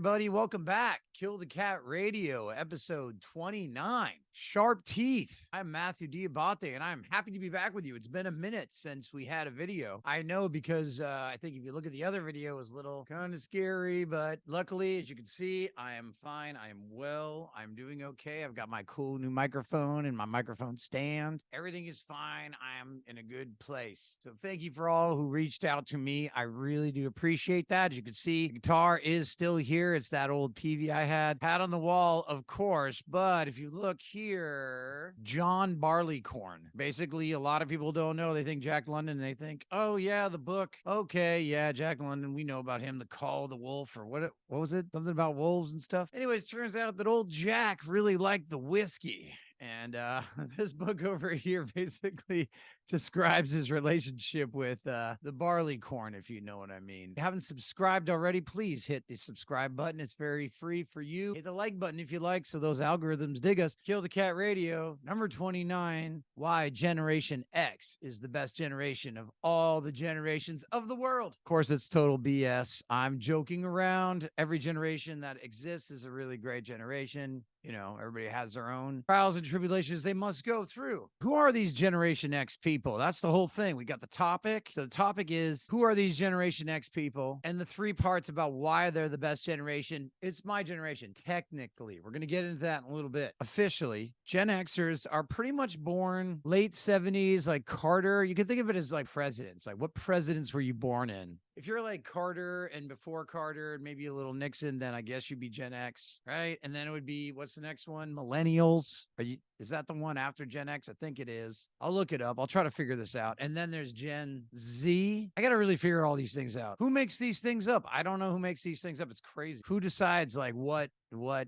everybody. Welcome back. Kill the Cat Radio, episode 29. Sharp Teeth. I'm Matthew Diabate, and I'm happy to be back with you. It's been a minute since we had a video. I know because I think if you look at the other video, it was a little kind of scary, but luckily, as you can see, I am fine. I am well. I'm doing okay. I've got my cool new microphone and my microphone stand. Everything is fine. I am in a good place. So thank you for all who reached out to me. I really do appreciate that. As you can see, the guitar is still here. It's that old PV I had on the wall, of course. But if you look here, John Barleycorn. Basically, a lot of people don't know. They think Jack London. They think, oh yeah, the book. Okay, yeah, Jack London. We know about him. The Call of the Wolf, or what was it? Something about wolves and stuff. Anyways, turns out that old Jack really liked the whiskey. And this book over here basically describes his relationship with the barleycorn, if you know what I mean. If you haven't subscribed already, please hit the subscribe button. It's very free for you. Hit the like button if you like, so those algorithms dig us. Kill the Cat Radio, number 29. Why Generation X is the best generation of all the generations of the world. Of course, it's total BS. I'm joking around. Every generation that exists is a really great generation. You know, everybody has their own trials and tribulations they must go through. Who are these Generation X people? That's the whole thing. We got the topic. So the topic is, who are these Generation X people? And the three parts about why they're the best generation. It's my generation, technically. We're going to get into that in a little bit. Officially, Gen Xers are pretty much born late 70s, like Carter. You can think of it as like presidents. Like, what presidents were you born in? If you're like Carter and before Carter and maybe a little Nixon, then I guess you'd be Gen X, right? And then it would be, what's the next one? Millennials. Is that the one after Gen X? I think it is. I'll look it up. I'll try to figure this out. And then there's Gen Z. I got to really figure all these things out. Who makes these things up? I don't know who makes these things up. It's crazy. Who decides like what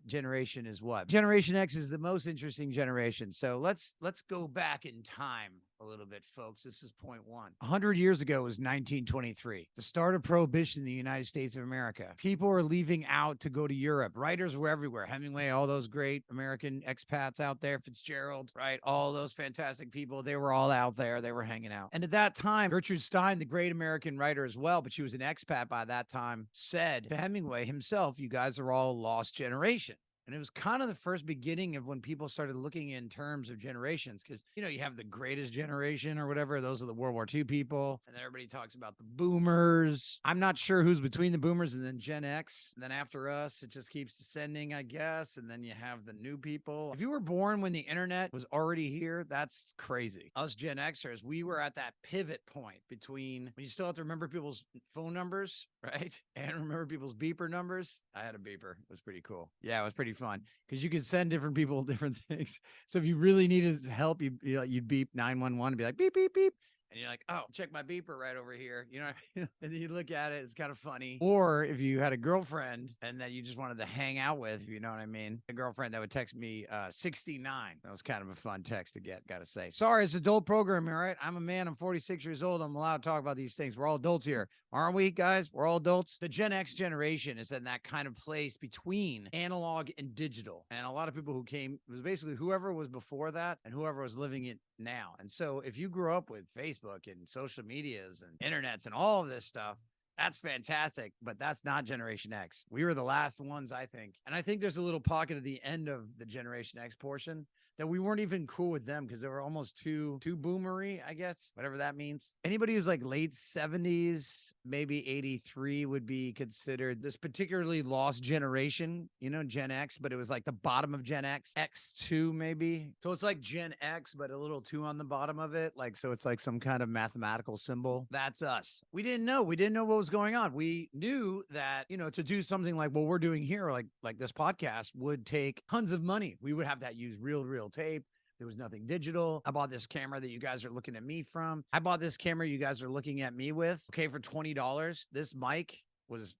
generation is what? Generation X is the most interesting generation. So let's go back in time a little bit, folks. This is point one. 100 years ago was 1923, the start of prohibition in the United States of America. People were leaving out to go to Europe. Writers were everywhere. Hemingway, all those great American expats out there, Fitzgerald, right? All those fantastic people. They were all out there. They were hanging out. And at that time, Gertrude Stein, the great American writer as well, but she was an expat by that time, said to Hemingway himself, you guys are all lost generation. And it was kind of the first beginning of when people started looking in terms of generations, because, you know, you have the greatest generation or whatever. Those are the World War II people. And then everybody talks about the boomers. I'm not sure who's between the boomers and then Gen X. And then after us, it just keeps descending, I guess. And then you have the new people. If you were born when the internet was already here, that's crazy. Us Gen Xers, we were at that pivot point between when you still have to remember people's phone numbers, right? And remember people's beeper numbers. I had a beeper. It was pretty cool. Yeah, it was pretty fun because you could send different people different things. So if you really needed help, you'd beep 911 and be like, beep, beep, beep. And you're like, oh, check my beeper right over here. You know what I mean? And then you look at it, it's kind of funny. Or if you had a girlfriend and that you just wanted to hang out with, if you know what I mean, a girlfriend that would text me 69. That was kind of a fun text to get, gotta say. Sorry, it's adult programming, all right? I'm a man, I'm 46 years old. I'm allowed to talk about these things. We're all adults here. Aren't we, guys? We're all adults. The Gen X generation is in that kind of place between analog and digital. And a lot of people who came, it was basically whoever was before that and whoever was living it now. And so if you grew up with Facebook and social medias and internets and all of this stuff, that's fantastic, but that's not Generation X. We were the last ones, I think. And I think there's a little pocket at the end of the Generation X portion that we weren't even cool with them because they were almost too boomery, I guess, whatever that means. Anybody who's like late 70s, maybe 83 would be considered this particularly lost generation, you know, Gen X, but it was like the bottom of Gen X, X2 maybe. So it's like Gen X, but a little 2 on the bottom of it. Like, so it's like some kind of mathematical symbol. That's us. We didn't know what was going on. We knew that, you know, to do something like what we're doing here, like this podcast would take tons of money. We would have to use real tape. There was nothing digital. I bought this camera that you guys are looking at me from. I bought this camera you guys are looking at me with. Okay, for $20. This mic was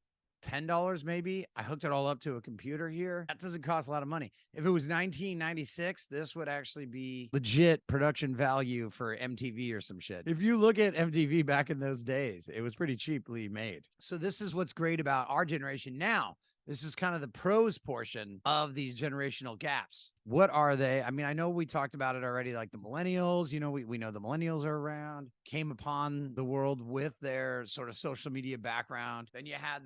$10 maybe. I hooked it all up to a computer here. That doesn't cost a lot of money. If it was 1996, this would actually be legit production value for MTV or some shit. If you look at MTV back in those days, it was pretty cheaply made. So this is what's great about our generation now. This is kind of the pros portion of these generational gaps. What are they? I mean, I know we talked about it already, like the millennials, you know, we know the millennials are around, came upon the world with their sort of social media background. Then you had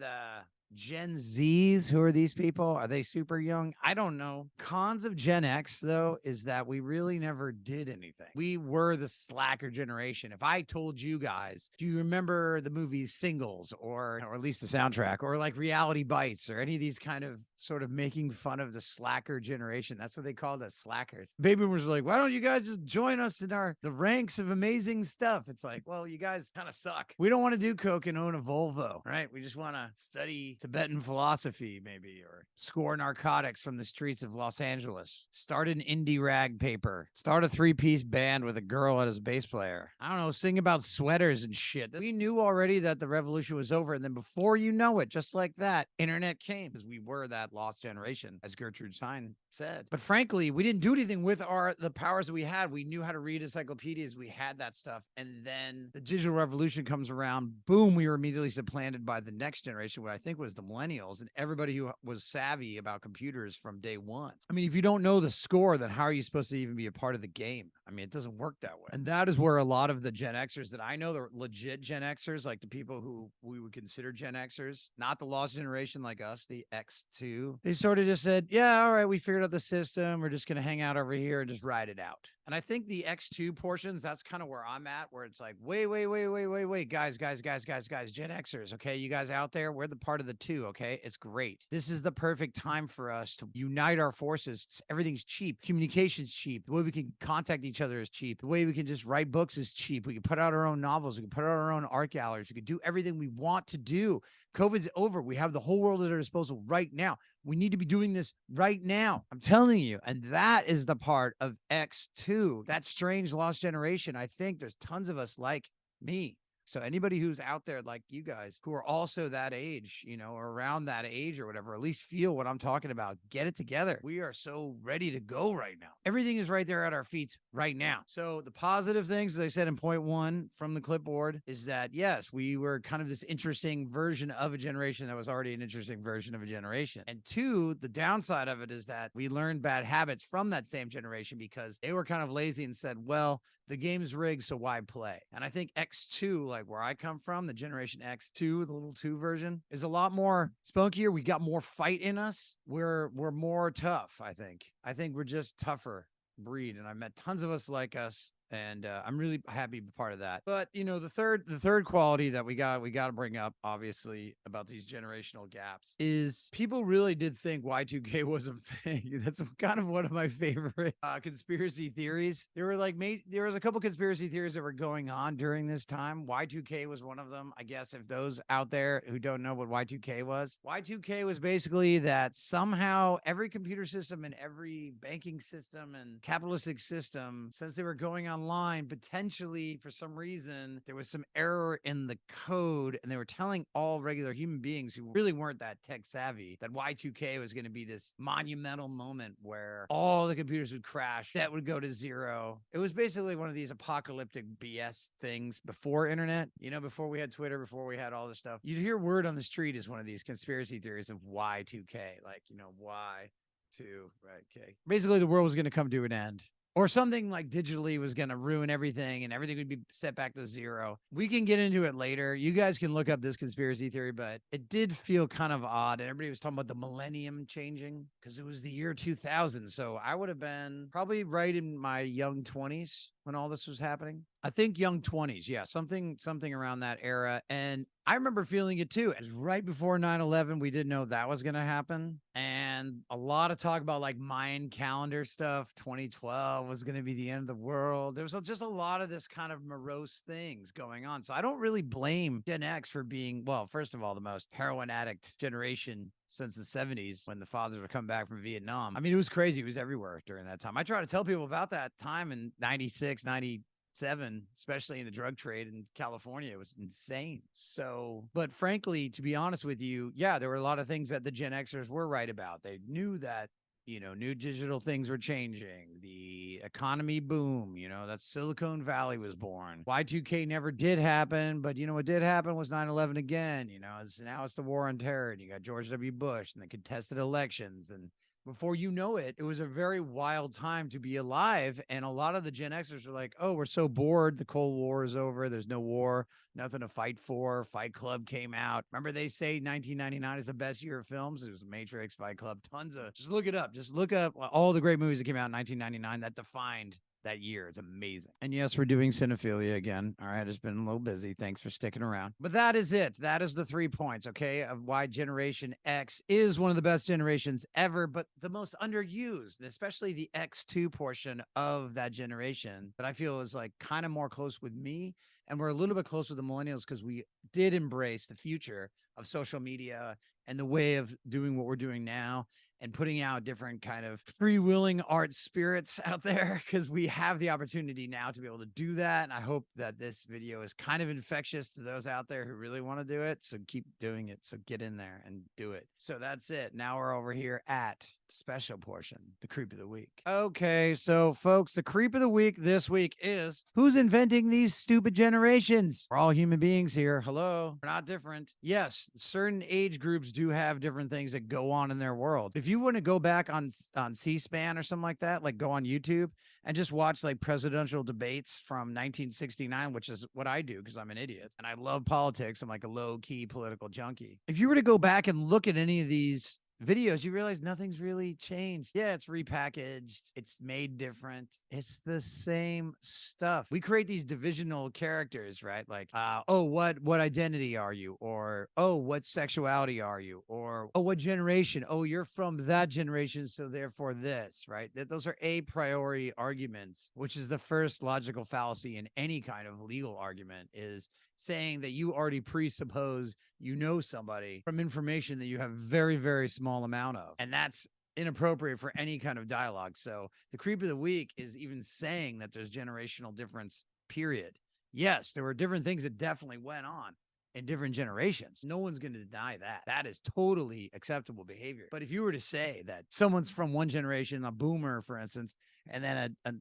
Gen Zs, who are these people? Are they super young? I don't know. Cons of Gen X, though, is that we really never did anything. We were the slacker generation. If I told you guys, do you remember the movies Singles or at least the soundtrack or like Reality Bites or any of these kind of sort of making fun of the slacker generation? That's what they called us, slackers. Baby boomers like, why don't you guys just join us in the ranks of amazing stuff? It's like, well, you guys kind of suck. We don't want to do coke and own a Volvo, right? We just want to study Tibetan philosophy, maybe, or score narcotics from the streets of Los Angeles. Start an indie rag paper. Start a 3-piece band with a girl as a bass player. I don't know, sing about sweaters and shit. We knew already that the revolution was over, and then before you know it, just like that, internet came, because we were that lost generation, as Gertrude Stein said. But frankly, we didn't do anything with the powers that we had. We knew how to read encyclopedias. We had that stuff. And then the digital revolution comes around. Boom, we were immediately supplanted by the next generation, what I think was the millennials, and everybody who was savvy about computers from day one. I mean, if you don't know the score, then how are you supposed to even be a part of the game? I mean, it doesn't work that way. And that is where a lot of the Gen Xers that I know, the legit Gen Xers, like the people who we would consider Gen Xers, not the lost generation like us, the X2, they sort of just said, yeah, all right, we figured out the system. We're just going to hang out over here and just ride it out. And I think the X2 portions, that's kind of where I'm at, where it's like, wait, guys, Gen Xers, okay? You guys out there, we're the part of the two, okay? It's great. This is the perfect time for us to unite our forces. Everything's cheap. Communication's cheap. The way we can contact each other is cheap. The way we can just write books is cheap. We can put out our own novels. We can put out our own art galleries. We can do everything we want to do. COVID's over. We have the whole world at our disposal right now. We need to be doing this right now. I'm telling you. And that is the part of X2, that strange lost generation. I think there's tons of us like me. So anybody who's out there like you guys who are also that age, you know, or around that age or whatever, at least feel what I'm talking about. Get it together. We are so ready to go right now. Everything is right there at our feet right now. So the positive things, as I said in point 1 from the clipboard, is that, yes, we were kind of this interesting version of a generation that was already an interesting version of a generation. And 2, the downside of it is that we learned bad habits from that same generation because they were kind of lazy and said, well, the game's rigged, so why play? And I think X2, like where I come from, the Generation X2, the little 2 version, is a lot more spunkier. We got more fight in us. We're more tough, I think. I think we're just tougher breed. And I met tons of us like us. And I'm really happy to be part of that. But you know, the third quality that we got to bring up, obviously, about these generational gaps is people really did think Y2K was a thing. That's kind of one of my favorite conspiracy theories. There was a couple conspiracy theories that were going on during this time. Y2K was one of them. I guess if those out there who don't know what Y2K was basically that somehow every computer system and every banking system and capitalistic system, since they were going online, potentially for some reason there was some error in the code, and they were telling all regular human beings who really weren't that tech savvy that Y2K was going to be this monumental moment where all the computers would crash, that would go to zero. It was basically one of these apocalyptic BS things before internet, you know, before we had Twitter, before we had all this stuff. You'd hear word on the street as one of these conspiracy theories of Y2K, like, you know, Y2, right, K. Basically the world was going to come to an end. Or something like digitally was going to ruin everything and everything would be set back to zero. We can get into it later. You guys can look up this conspiracy theory, but it did feel kind of odd. And everybody was talking about the millennium changing because it was the year 2000. So I would have been probably right in my young 20s when all this was happening. I think young 20s. Yeah, something around that era. And I remember feeling it too. It was right before 9/11. We didn't know that was going to happen. And a lot of talk about like Mayan calendar stuff. 2012 was going to be the end of the world. There was just a lot of this kind of morose things going on. So I don't really blame Gen X for being, well, first of all, the most heroin addict generation since the 70s when the fathers were coming back from Vietnam. I mean, it was crazy. It was everywhere during that time. I try to tell people about that time in 96, 97, especially in the drug trade in California. It was insane. So, but frankly, to be honest with you, yeah, there were a lot of things that the Gen Xers were right about. They knew that, you know, new digital things were changing. The economy boom, you know, that Silicon Valley was born. Y2K never did happen, but you know what did happen was 9/11 again. You know, now it's the war on terror, and you got George W. Bush and the contested elections, and before you know it, it was a very wild time to be alive. And a lot of the Gen Xers are like, oh, we're so bored. The Cold War is over. There's no war, nothing to fight for. Fight Club came out. Remember, they say 1999 is the best year of films. It was Matrix, Fight Club, tons of, just look it up. Just look up all the great movies that came out in 1999 that defined that year. It's amazing. And yes, we're doing cinephilia again. All right. It's been a little busy. Thanks for sticking around. But that is it. That is the 3 points, okay, of why Generation X is one of the best generations ever, but the most underused, especially the X2 portion of that generation that I feel is like kind of more close with me. And we're a little bit close with the millennials because we did embrace the future of social media and the way of doing what we're doing now and putting out different kind of freewheeling art spirits out there, because we have the opportunity now to be able to do that. And I hope that this video is kind of infectious to those out there who really want to do it. So keep doing it. So get in there and do it. So that's it. Now we're over here at special portion, the creep of the week. Okay, so folks, the creep of the week this week is, who's inventing these stupid generations? We're all human beings here. Hello. We're not different. Yes, certain age groups do have different things that go on in their world. If you want to go back on C-SPAN or something like that, like go on YouTube and just watch like presidential debates from 1969, which is what I do because I'm an idiot and I love politics. I'm like a low-key political junkie. If you were to go back and look at any of these videos, you realize nothing's really changed. Yeah, it's repackaged. It's made different. It's the same stuff. We create these divisional characters, right? Like, oh, what identity are you? Or, oh, what sexuality are you? Or, oh, what generation? Oh, you're from that generation, so therefore this, right? Those are a priori arguments, which is the first logical fallacy in any kind of legal argument, is saying that you already presuppose you know somebody from information that you have very, very small amount of. And that's inappropriate for any kind of dialogue. So the creep of the week is even saying that there's generational difference, period. Yes, there were different things that definitely went on in different generations. No one's going to deny that. That is totally acceptable behavior. But if you were to say that someone's from one generation, a boomer, for instance, and then a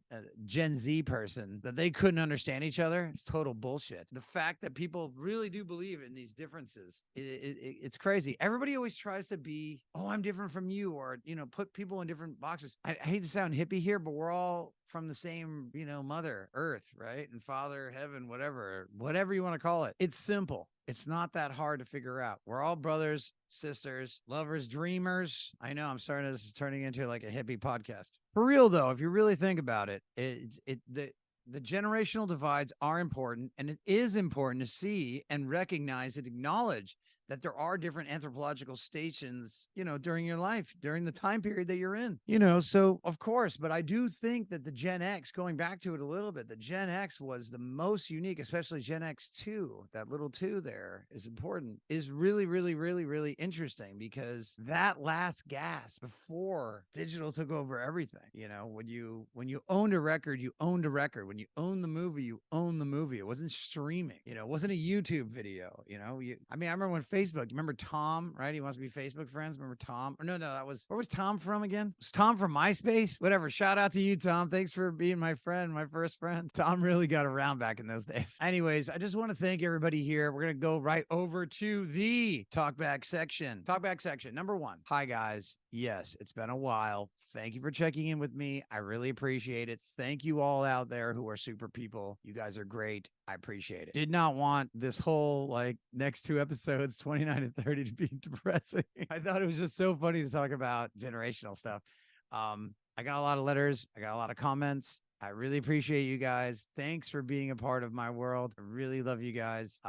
Gen Z person, that they couldn't understand each other, it's total bullshit. The fact that people really do believe in these differences, it's crazy. Everybody always tries to be, oh, I'm different from you, or, you know, put people in different boxes. I hate to sound hippie here, but we're all from the same, you know, mother earth, right? And father heaven, whatever you want to call it. It's simple. It's not that hard to figure out. We're all brothers, sisters, lovers, dreamers. I know I'm starting, this is turning into like a hippie podcast. For real though, if you really think about it, the generational divides are important, and it is important to see and recognize and acknowledge that there are different anthropological stations, you know, during your life, during the time period that you're in, you know, so of course, but I do think that the Gen X, going back to it a little bit, the Gen X was the most unique, especially Gen X2, that little 2 there is important, is really, really, really, really interesting, because that last gasp before digital took over everything, you know, when you owned a record, you owned a record. When you owned the movie, you owned the movie. It wasn't streaming, you know, it wasn't a YouTube video, you know, I remember when Facebook, you remember Tom, right? He wants to be Facebook friends. Remember Tom? Or no, that was, where was Tom from again? Was Tom from MySpace? Whatever. Shout out to you, Tom. Thanks for being my friend, my first friend. Tom really got around back in those days. Anyways, I just want to thank everybody here. We're going to go right over to the talkback section. Talkback section. Number 1. Hi, guys. Yes, it's been a while. Thank you for checking in with me. I really appreciate it. Thank you all out there who are super people. You guys are great. I appreciate it. Did not want this whole like next 2 episodes, 29 and 30, to be depressing. I thought it was just so funny to talk about generational stuff. I got a lot of letters. I got a lot of comments. I really appreciate you guys. Thanks for being a part of my world. I really love you guys.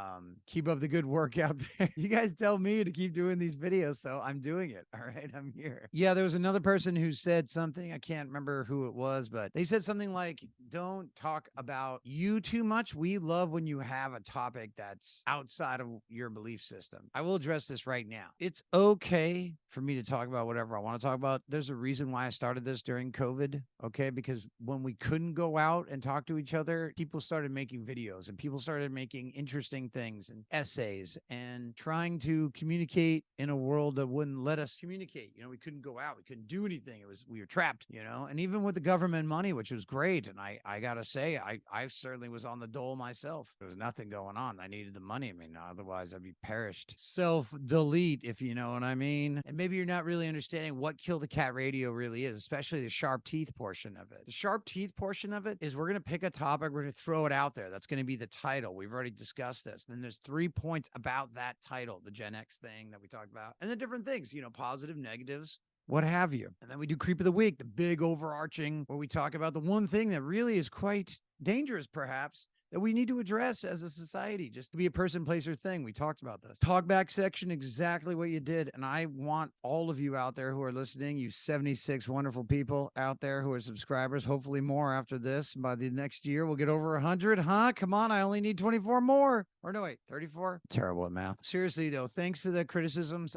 Keep up the good work out there. You guys tell me to keep doing these videos, so I'm doing it. All right, I'm here. Yeah, there was another person who said something. I can't remember who it was, but they said something like, don't talk about you too much. We love when you have a topic that's outside of your belief system. I will address this right now. It's okay for me to talk about whatever I want to talk about. There's a reason why I started this during COVID, okay? Because when we couldn't couldn't go out and talk to each other, people started making videos and people started making interesting things and essays and trying to communicate in a world that wouldn't let us communicate. You know, we couldn't go out, we couldn't do anything. We were trapped, you know, and even with the government money, which was great. And I gotta say, I certainly was on the dole myself. There was nothing going on. I needed the money. I mean, otherwise I'd be perished. Self-delete, if you know what I mean. And maybe you're not really understanding what Kill the Cat Radio really is, especially the sharp teeth portion of it. The sharp teeth portion of it is we're going to pick a topic, we're going to throw it out there. That's going to be the title. We've already discussed this. Then there's 3 points about that title, the Gen X thing that we talked about, and the different things, you know, positive, negatives, what have you. And then we do Creep of the Week, the big overarching, where we talk about the one thing that really is quite dangerous, perhaps, that we need to address as a society, just to be a person, place, or thing. We talked about this. Talkback section, exactly what you did. And I want all of you out there who are listening, you 76 wonderful people out there who are subscribers, hopefully more after this. By the next year, we'll get over 100, huh? Come on, I only need 24 more. Or no, wait, 34? Terrible at math. Seriously, though, thanks for the criticisms.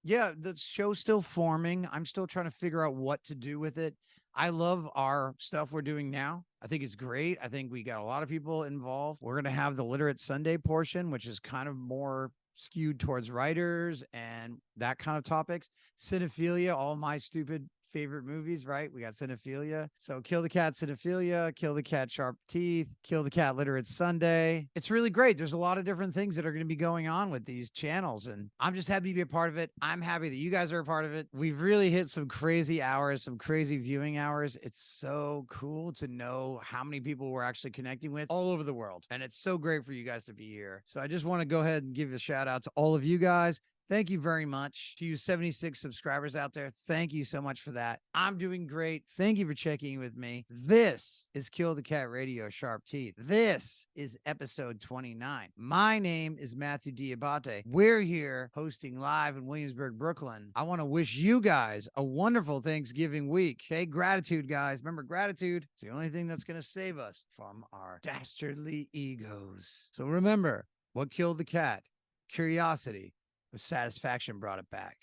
Yeah, the show's still forming. I'm still trying to figure out what to do with it. I love our stuff we're doing now. I think it's great. I think we got a lot of people involved. We're going to have the Literate Sunday portion, which is kind of more skewed towards writers and that kind of topics. Cinephilia, all my stupid favorite movies, right? We got Cinephilia. So Kill the Cat Cinephilia, Kill the Cat Sharp Teeth, Kill the Cat Literate Sunday. It's really great. There's a lot of different things that are going to be going on with these channels, and I'm just happy to be a part of it. I'm happy that you guys are a part of it. We've really hit some crazy hours, some crazy viewing hours. It's so cool to know how many people we're actually connecting with all over the world, and it's so great for you guys to be here. So I just want to go ahead and give a shout out to all of you guys. Thank you very much to you 76 subscribers out there. Thank you so much for that. I'm doing great. Thank you for checking in with me. This is Kill the Cat Radio Sharp Teeth. This is episode 29. My name is Matthew Diabate. We're here hosting live in Williamsburg, Brooklyn. I want to wish you guys a wonderful Thanksgiving week. Okay, gratitude, guys. Remember, gratitude is the only thing that's going to save us from our dastardly egos. So remember, what killed the cat? Curiosity. Satisfaction brought it back.